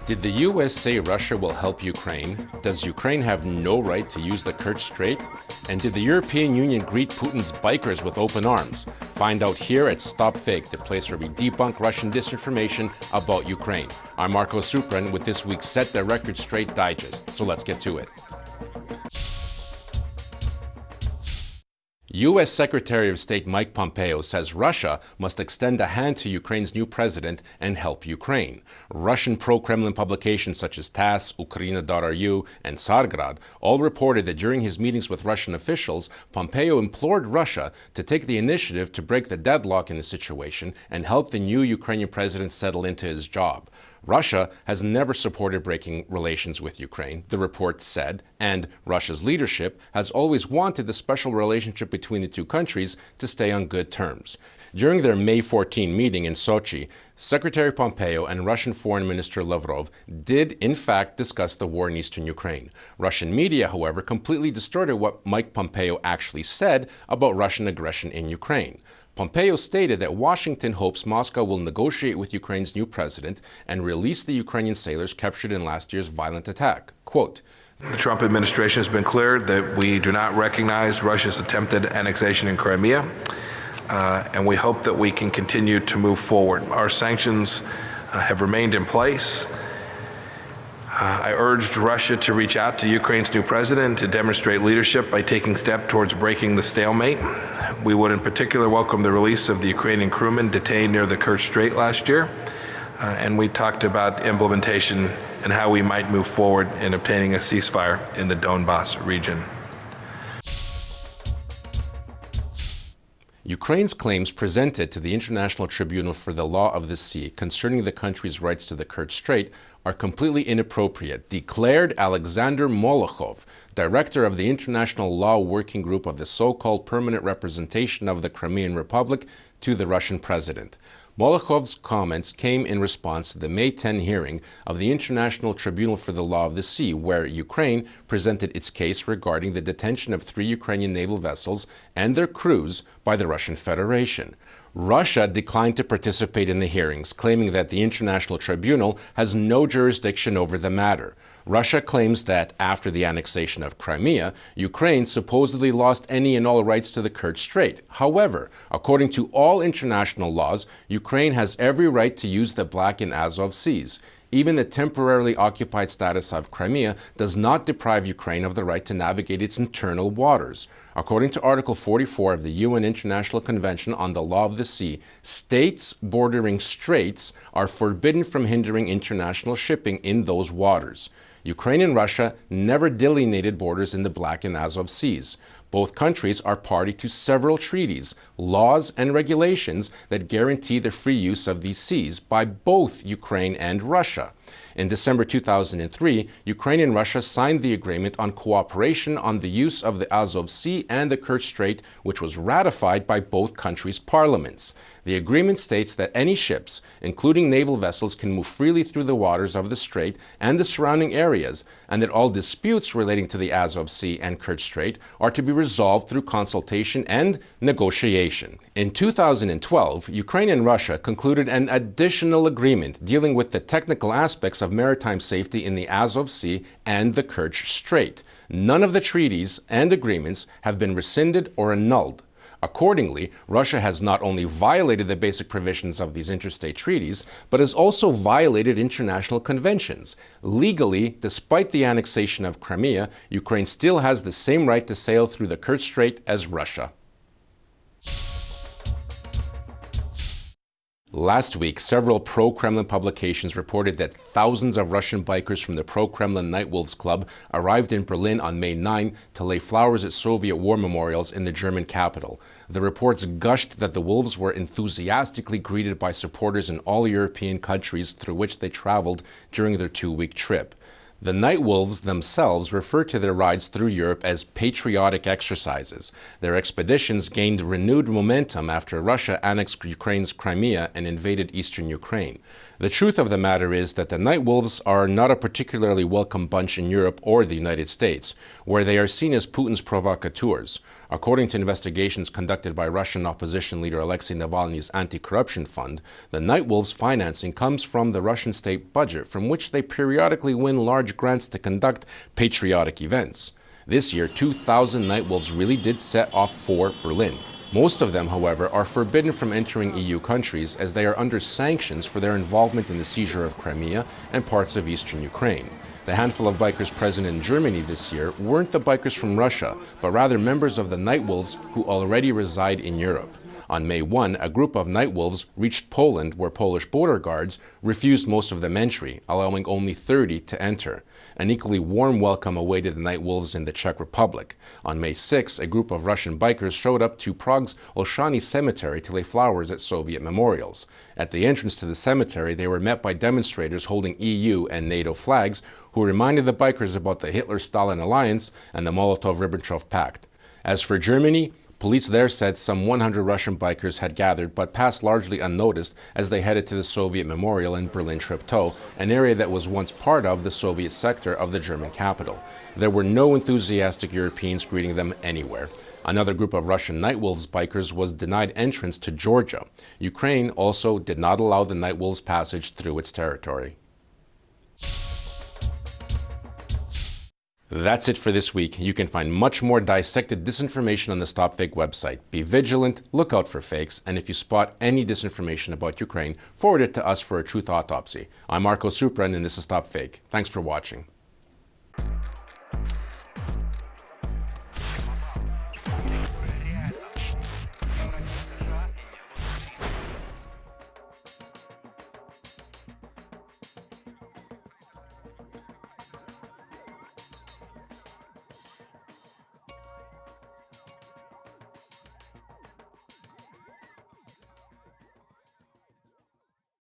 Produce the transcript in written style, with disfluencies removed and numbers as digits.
Did the U.S. say Russia will help Ukraine? Does Ukraine have no right to use the Kerch Strait? And did the European Union greet Putin's bikers with open arms? Find out here at StopFake, the place where we debunk Russian disinformation about Ukraine. I'm Marko Suprun with this week's Set the Record Straight Digest. So let's get to it. U.S. Secretary of State Mike Pompeo says Russia must extend a hand to Ukraine's new president and help Ukraine. Russian pro-Kremlin publications such as TASS, Ukraina.ru, and Tsargrad all reported that during his meetings with Russian officials, Pompeo implored Russia to take the initiative to break the deadlock in the situation and help the new Ukrainian president settle into his job. Russia has never supported breaking relations with Ukraine, the report said, and Russia's leadership has always wanted the special relationship between the two countries to stay on good terms. During their May 14 meeting in Sochi, Secretary Pompeo and Russian Foreign Minister Lavrov did, in fact, discuss the war in eastern Ukraine. Russian media, however, completely distorted what Mike Pompeo actually said about Russian aggression in Ukraine. Pompeo stated that Washington hopes Moscow will negotiate with Ukraine's new president and release the Ukrainian sailors captured in last year's violent attack. Quote, "The Trump administration has been clear that we do not recognize Russia's attempted annexation in Crimea, and we hope that we can continue to move forward. Our sanctions have remained in place. I urged Russia to reach out to Ukraine's new president to demonstrate leadership by taking steps towards breaking the stalemate. We would in particular welcome the release of the Ukrainian crewmen detained near the Kerch Strait last year, and we talked about implementation and how we might move forward in obtaining a ceasefire in the Donbas region." Ukraine's claims presented to the International Tribunal for the Law of the Sea concerning the country's rights to the Kerch Strait are completely inappropriate, declared Alexander Molokhov, director of the International Law Working Group of the so-called Permanent Representation of the Crimean Republic to the Russian president. Molokhov's comments came in response to the May 10 hearing of the International Tribunal for the Law of the Sea, where Ukraine presented its case regarding the detention of 3 Ukrainian naval vessels and their crews by the Russian Federation. Russia declined to participate in the hearings, claiming that the International Tribunal has no jurisdiction over the matter. Russia claims that after the annexation of Crimea, Ukraine supposedly lost any and all rights to the Kerch Strait. However, according to all international laws, Ukraine has every right to use the Black and Azov Seas. Even the temporarily occupied status of Crimea does not deprive Ukraine of the right to navigate its internal waters. According to Article 44 of the UN International Convention on the Law of the Sea, states bordering straits are forbidden from hindering international shipping in those waters. Ukraine and Russia never delineated borders in the Black and Azov Seas. Both countries are party to several treaties, laws, and regulations that guarantee the free use of these seas by both Ukraine and Russia. In December 2003, Ukraine and Russia signed the agreement on cooperation on the use of the Azov Sea and the Kerch Strait, which was ratified by both countries' parliaments. The agreement states that any ships, including naval vessels, can move freely through the waters of the strait and the surrounding areas, and that all disputes relating to the Azov Sea and Kerch Strait are to be resolved through consultation and negotiation. In 2012, Ukraine and Russia concluded an additional agreement dealing with the technical aspects of maritime safety in the Azov Sea and the Kerch Strait. None of the treaties and agreements have been rescinded or annulled. Accordingly, Russia has not only violated the basic provisions of these interstate treaties, but has also violated international conventions. Legally, despite the annexation of Crimea, Ukraine still has the same right to sail through the Kerch Strait as Russia. Last week, several pro-Kremlin publications reported that thousands of Russian bikers from the pro-Kremlin Night Wolves Club arrived in Berlin on May 9 to lay flowers at Soviet war memorials in the German capital. The reports gushed that the Wolves were enthusiastically greeted by supporters in all European countries through which they traveled during their 2-week trip. The Night Wolves themselves refer to their rides through Europe as patriotic exercises. Their expeditions gained renewed momentum after Russia annexed Ukraine's Crimea and invaded eastern Ukraine. The truth of the matter is that the Night Wolves are not a particularly welcome bunch in Europe or the United States, where they are seen as Putin's provocateurs. According to investigations conducted by Russian opposition leader Alexei Navalny's anti-corruption fund, the Night Wolves' financing comes from the Russian state budget, from which they periodically win large grants to conduct patriotic events. This year, 2,000 Night Wolves really did set off for Berlin. Most of them, however, are forbidden from entering EU countries as they are under sanctions for their involvement in the seizure of Crimea and parts of eastern Ukraine. The handful of bikers present in Germany this year weren't the bikers from Russia, but rather members of the Night Wolves who already reside in Europe. On May 1, a group of Night Wolves reached Poland, where Polish border guards refused most of them entry, allowing only 30 to enter. An equally warm welcome awaited the Night Wolves in the Czech Republic. On May 6, a group of Russian bikers showed up to Prague's Olszany cemetery to lay flowers at Soviet memorials. At the entrance to the cemetery, they were met by demonstrators holding EU and NATO flags, who reminded the bikers about the Hitler-Stalin alliance and the Molotov-Ribbentrop Pact. As for Germany, police there said some 100 Russian bikers had gathered but passed largely unnoticed as they headed to the Soviet memorial in Berlin-Treptow, an area that was once part of the Soviet sector of the German capital. There were no enthusiastic Europeans greeting them anywhere. Another group of Russian Night Wolves bikers was denied entrance to Georgia. Ukraine also did not allow the Night Wolves passage through its territory. That's it for this week. You can find much more dissected disinformation on the StopFake website. Be vigilant, look out for fakes, and if you spot any disinformation about Ukraine, forward it to us for a truth autopsy. I'm Marko Suprun, and this is StopFake. Thanks for watching.